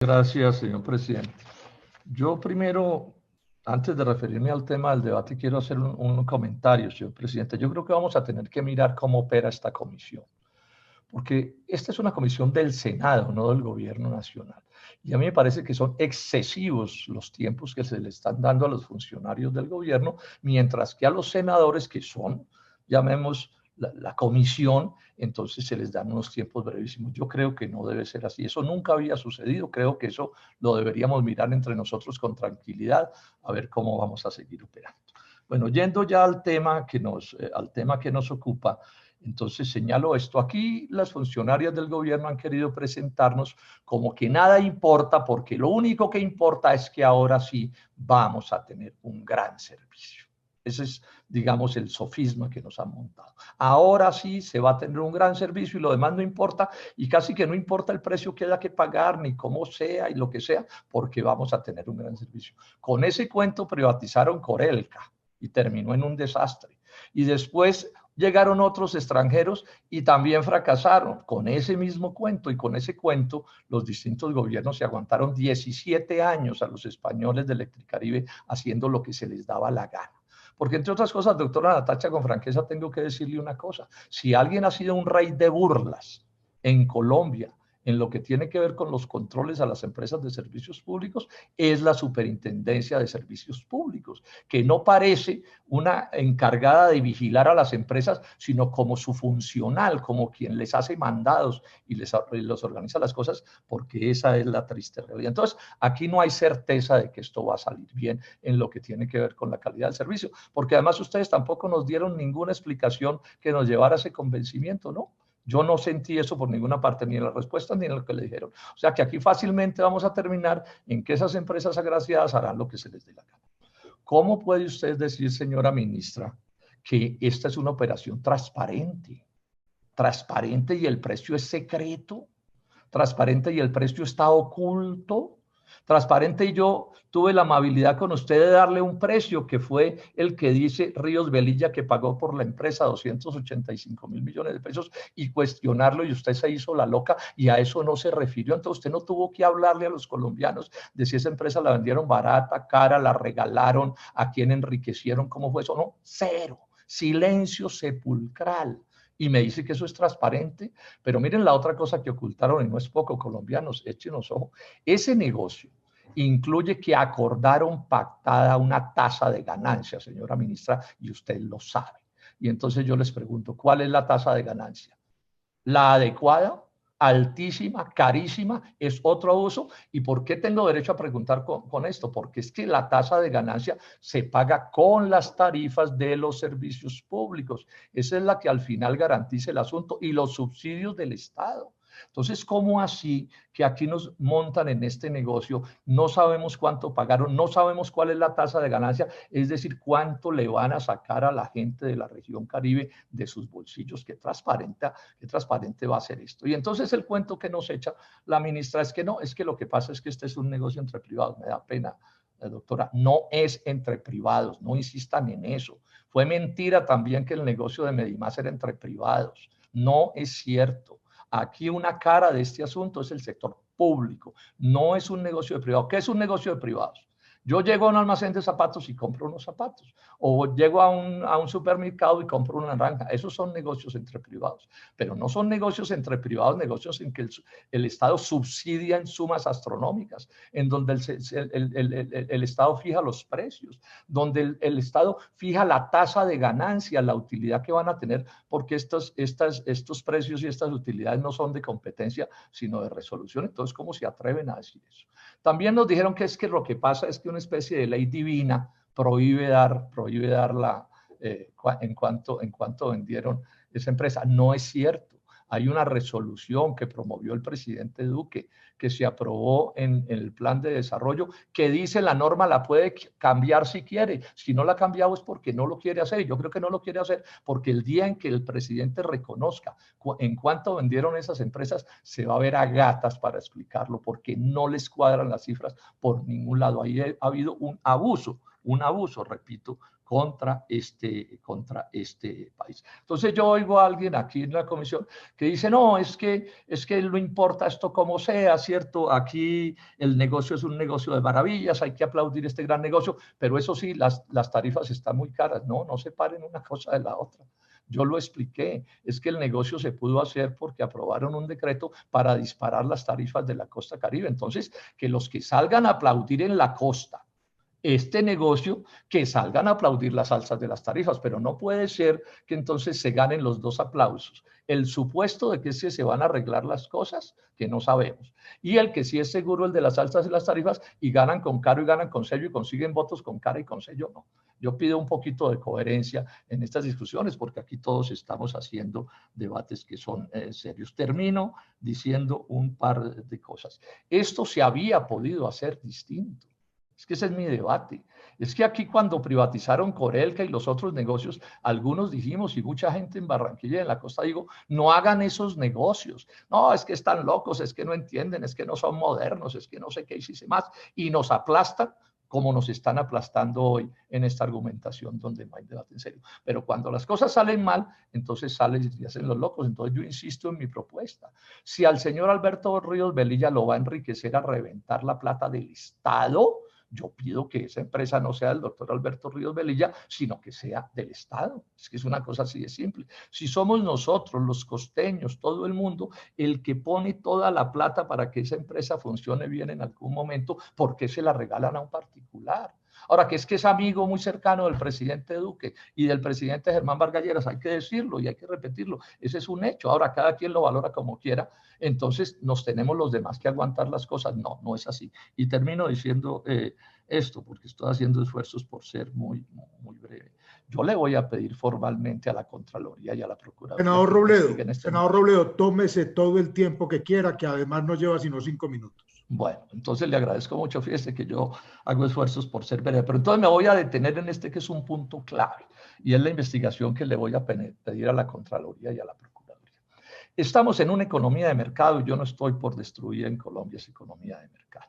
Gracias, señor presidente. Yo primero, antes de referirme al tema del debate, quiero hacer un comentario, señor presidente. Yo creo que vamos a tener que mirar cómo opera esta comisión, porque esta es una comisión del Senado, no del Gobierno Nacional. Y a mí me parece que son excesivos los tiempos que se le están dando a los funcionarios del gobierno, mientras que a los senadores, que son, llamemos, la comisión, entonces se les dan unos tiempos brevísimos. Yo creo que no debe ser así. Eso nunca había sucedido. Creo que eso lo deberíamos mirar entre nosotros con tranquilidad, a ver cómo vamos a seguir operando. Bueno, yendo ya al tema que nos ocupa, entonces señalo esto. Aquí las funcionarias del gobierno han querido presentarnos como que nada importa, porque lo único que importa es que ahora sí vamos a tener un gran servicio. Ese es, digamos, el sofisma que nos han montado. Ahora sí se va a tener un gran servicio y lo demás no importa, y casi que no importa el precio que haya que pagar, ni cómo sea y lo que sea, porque vamos a tener un gran servicio. Con ese cuento privatizaron Corelca y terminó en un desastre. Y después llegaron otros extranjeros y también fracasaron con ese mismo cuento, y con ese cuento los distintos gobiernos se aguantaron 17 años a los españoles de Electricaribe haciendo lo que se les daba la gana. Porque entre otras cosas, doctora Natacha, con franqueza tengo que decirle una cosa: si alguien ha sido un rey de burlas en Colombia en lo que tiene que ver con los controles a las empresas de servicios públicos, es la Superintendencia de Servicios Públicos, que no parece una encargada de vigilar a las empresas, sino como su funcional, como quien les hace mandados y los organiza las cosas, porque esa es la triste realidad. Entonces, aquí no hay certeza de que esto va a salir bien en lo que tiene que ver con la calidad del servicio, porque además ustedes tampoco nos dieron ninguna explicación que nos llevara a ese convencimiento, ¿no? Yo no sentí eso por ninguna parte, ni en las respuestas ni en lo que le dijeron. O sea que aquí fácilmente vamos a terminar en que esas empresas agraciadas harán lo que se les dé la gana. ¿Cómo puede usted decir, señora ministra, que esta es una operación transparente? Transparente y el precio es secreto. Transparente y el precio está oculto. Transparente y yo tuve la amabilidad con usted de darle un precio que fue el que dice Ríos Velilla que pagó por la empresa 285.000 millones de pesos, y cuestionarlo, y usted se hizo la loca y a eso no se refirió. Entonces usted no tuvo que hablarle a los colombianos de si esa empresa la vendieron barata, cara, la regalaron, a quién enriquecieron, cómo fue eso. No, cero. Silencio sepulcral. Y me dice que eso es transparente. Pero miren la otra cosa que ocultaron, y no es poco, colombianos, échenos ojo. Ese negocio incluye que acordaron pactada una tasa de ganancia, señora ministra, y usted lo sabe. Y entonces yo les pregunto, ¿cuál es la tasa de ganancia? ¿La adecuada? Altísima, carísima, es otro abuso. ¿Y por qué tengo derecho a preguntar con esto? Porque es que la tasa de ganancia se paga con las tarifas de los servicios públicos. Esa es la que al final garantiza el asunto, y los subsidios del Estado. Entonces, ¿cómo así que aquí nos montan en este negocio? No sabemos cuánto pagaron, no sabemos cuál es la tasa de ganancia, es decir, cuánto le van a sacar a la gente de la región Caribe de sus bolsillos. Qué transparente va a ser esto. Y entonces el cuento que nos echa la ministra es que no, es que lo que pasa es que este es un negocio entre privados. Me da pena, doctora, no es entre privados, no insistan en eso. Fue mentira también que el negocio de Medimás era entre privados. No es cierto. Aquí una cara de este asunto es el sector público, no es un negocio de privados. ¿Qué es un negocio de privados? Yo llego a un almacén de zapatos y compro unos zapatos, o llego a un supermercado y compro una naranja. Esos son negocios entre privados, pero no son negocios entre privados, negocios en que el Estado subsidia en sumas astronómicas, en donde el Estado fija los precios, donde el Estado fija la tasa de ganancia, la utilidad que van a tener, porque estos precios y estas utilidades no son de competencia, sino de resolución. Entonces, ¿cómo se atreven a decir eso? También nos dijeron que es que lo que pasa es que una especie de ley divina prohíbe dar en cuanto vendieron esa empresa. No es cierto. Hay una resolución que promovió el presidente Duque, que se aprobó en el plan de desarrollo, que dice la norma la puede cambiar si quiere. Si no la ha cambiado es porque no lo quiere hacer. Y yo creo que no lo quiere hacer porque el día en que el presidente reconozca en cuánto vendieron esas empresas, se va a ver a gatas para explicarlo, porque no les cuadran las cifras por ningún lado. Ahí ha habido un abuso un abuso, repito, contra este país. Entonces yo oigo a alguien aquí en la comisión que dice, no, es que no importa esto como sea, ¿cierto? Aquí el negocio es un negocio de maravillas, hay que aplaudir este gran negocio, pero eso sí, las tarifas están muy caras. No, no separen una cosa de la otra. Yo lo expliqué, es que el negocio se pudo hacer porque aprobaron un decreto para disparar las tarifas de la costa Caribe. Entonces, que los que salgan a aplaudir en la costa este negocio, que salgan a aplaudir las alzas de las tarifas, pero no puede ser que entonces se ganen los dos aplausos. El supuesto de que se van a arreglar las cosas, que no sabemos, y el que sí es seguro, el de las alzas de las tarifas, y ganan con caro y ganan con sello y consiguen votos con cara y con sello, no. Yo pido un poquito de coherencia en estas discusiones, porque aquí todos estamos haciendo debates que son serios. Termino diciendo un par de cosas. Esto se había podido hacer distinto. Es que ese es mi debate. Es que aquí cuando privatizaron Corelca y los otros negocios, algunos dijimos, y mucha gente en Barranquilla y en la costa digo, no hagan esos negocios. No, es que están locos, es que no entienden, es que no son modernos, es que no sé qué hiciste más. Y nos aplastan como nos están aplastando hoy en esta argumentación donde no hay debate en serio. Pero cuando las cosas salen mal, entonces salen y hacen los locos. Entonces yo insisto en mi propuesta. Si al señor Alberto Ríos Velilla lo va a enriquecer a reventar la plata del Estado, yo pido que esa empresa no sea del doctor Alberto Ríos Velilla, sino que sea del Estado. Es que es una cosa así de simple. Si somos nosotros, los costeños, todo el mundo, el que pone toda la plata para que esa empresa funcione bien en algún momento, ¿por qué se la regalan a un particular? Ahora, que es amigo muy cercano del presidente Duque y del presidente Germán Vargas Lleras, hay que decirlo y hay que repetirlo. Ese es un hecho. Ahora, cada quien lo valora como quiera. Entonces, nos tenemos los demás que aguantar las cosas. No, no es así. Y termino diciendo esto, porque estoy haciendo esfuerzos por ser muy breve. Yo le voy a pedir formalmente a la Contraloría y a la Procuraduría que Senador Robledo, tómese todo el tiempo que quiera, que además no lleva sino 5 minutos. Bueno, entonces le agradezco mucho, fíjese que yo hago esfuerzos por ser breve, pero entonces me voy a detener en este que es un punto clave, y es la investigación que le voy a pedir a la Contraloría y a la Procuraduría. Estamos en una economía de mercado y yo no estoy por destruir en Colombia esa economía de mercado.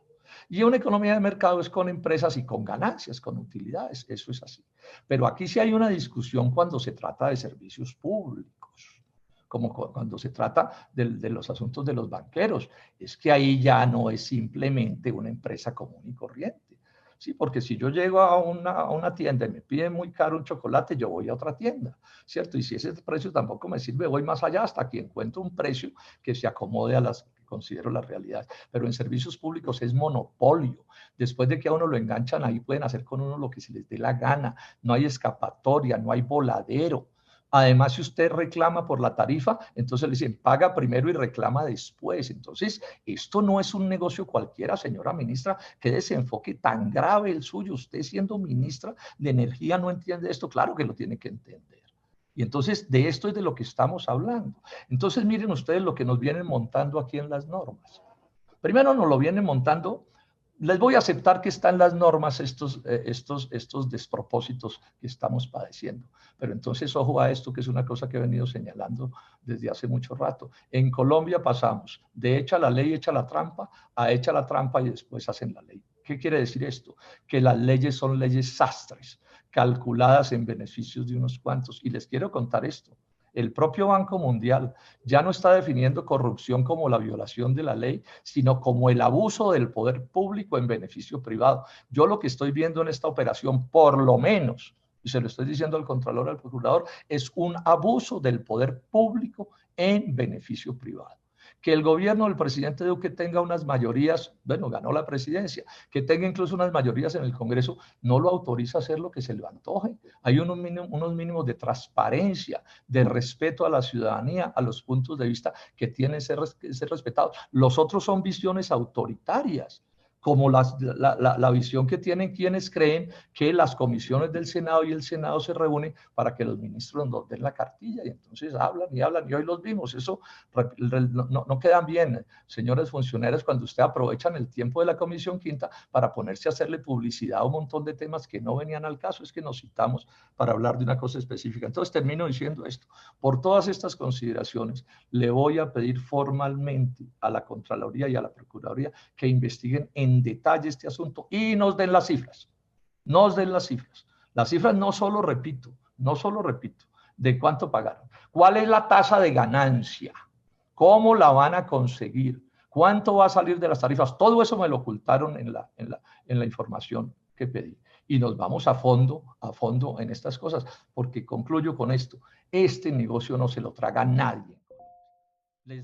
Y una economía de mercado es con empresas y con ganancias, con utilidades, eso es así. Pero aquí sí hay una discusión cuando se trata de servicios públicos, como cuando se trata de los asuntos de los banqueros. Es que ahí ya no es simplemente una empresa común y corriente. Sí, porque si yo llego a una tienda y me piden muy caro un chocolate, yo voy a otra tienda, ¿cierto? Y si ese precio tampoco me sirve, voy más allá hasta que encuentro un precio que se acomode a las que considero las realidades. Pero en servicios públicos es monopolio. Después de que a uno lo enganchan, ahí pueden hacer con uno lo que se les dé la gana. No hay escapatoria, no hay voladero. Además, si usted reclama por la tarifa, entonces le dicen, paga primero y reclama después. Entonces, esto no es un negocio cualquiera, señora ministra. Qué desenfoque tan grave el suyo. Usted siendo ministra de Energía no entiende esto. Claro que lo tiene que entender. Y entonces, de esto es de lo que estamos hablando. Entonces, miren ustedes lo que nos vienen montando aquí en las normas. Primero nos lo vienen montando. Les voy a aceptar que están las normas estos despropósitos que estamos padeciendo. Pero entonces, ojo a esto, que es una cosa que he venido señalando desde hace mucho rato. En Colombia pasamos de hecha la ley, hecha la trampa, a hecha la trampa y después hacen la ley. ¿Qué quiere decir esto? Que las leyes son leyes sastres, calculadas en beneficios de unos cuantos. Y les quiero contar esto. El propio Banco Mundial ya no está definiendo corrupción como la violación de la ley, sino como el abuso del poder público en beneficio privado. Yo lo que estoy viendo en esta operación, por lo menos, y se lo estoy diciendo al Contralor, al Procurador, es un abuso del poder público en beneficio privado. Que el gobierno del presidente Duque tenga unas mayorías, bueno, ganó la presidencia, que tenga incluso unas mayorías en el Congreso, no lo autoriza a hacer lo que se le antoje. Hay unos mínimos de transparencia, de respeto a la ciudadanía, a los puntos de vista que tienen que ser respetados. Los otros son visiones autoritarias, como la visión que tienen quienes creen que las comisiones del Senado y el Senado se reúnen para que los ministros nos den la cartilla y entonces hablan y hoy los vimos. Eso no quedan bien, señores funcionarios, cuando ustedes aprovechan el tiempo de la Comisión Quinta para ponerse a hacerle publicidad a un montón de temas que no venían al caso. Es que nos citamos para hablar de una cosa específica. Entonces termino diciendo esto. Por todas estas consideraciones, le voy a pedir formalmente a la Contraloría y a la Procuraduría que investiguen en detalle este asunto y nos den las cifras. nos den las cifras. Las cifras no solo repito, de cuánto pagaron. ¿Cuál es la tasa de ganancia? ¿Cómo la van a conseguir? ¿Cuánto va a salir de las tarifas? Todo eso me lo ocultaron en la información que pedí. Y nos vamos a fondo en estas cosas, porque concluyo con esto. Este negocio no se lo traga nadie.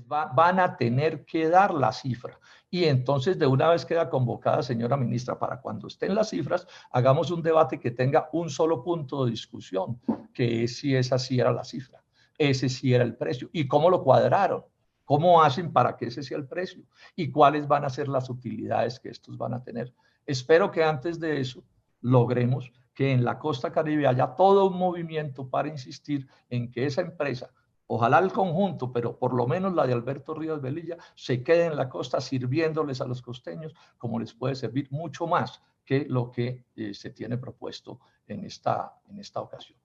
Van a tener que dar la cifra. Y entonces, de una vez queda convocada, señora ministra, para cuando estén las cifras, hagamos un debate que tenga un solo punto de discusión, que es si esa sí era la cifra, ese sí era el precio. ¿Y cómo lo cuadraron? ¿Cómo hacen para que ese sea el precio? ¿Y cuáles van a ser las utilidades que estos van a tener? Espero que antes de eso logremos que en la costa caribe haya todo un movimiento para insistir en que esa empresa, ojalá el conjunto, pero por lo menos la de Alberto Ríos Velilla, se quede en la costa sirviéndoles a los costeños como les puede servir mucho más que lo que se tiene propuesto en esta ocasión.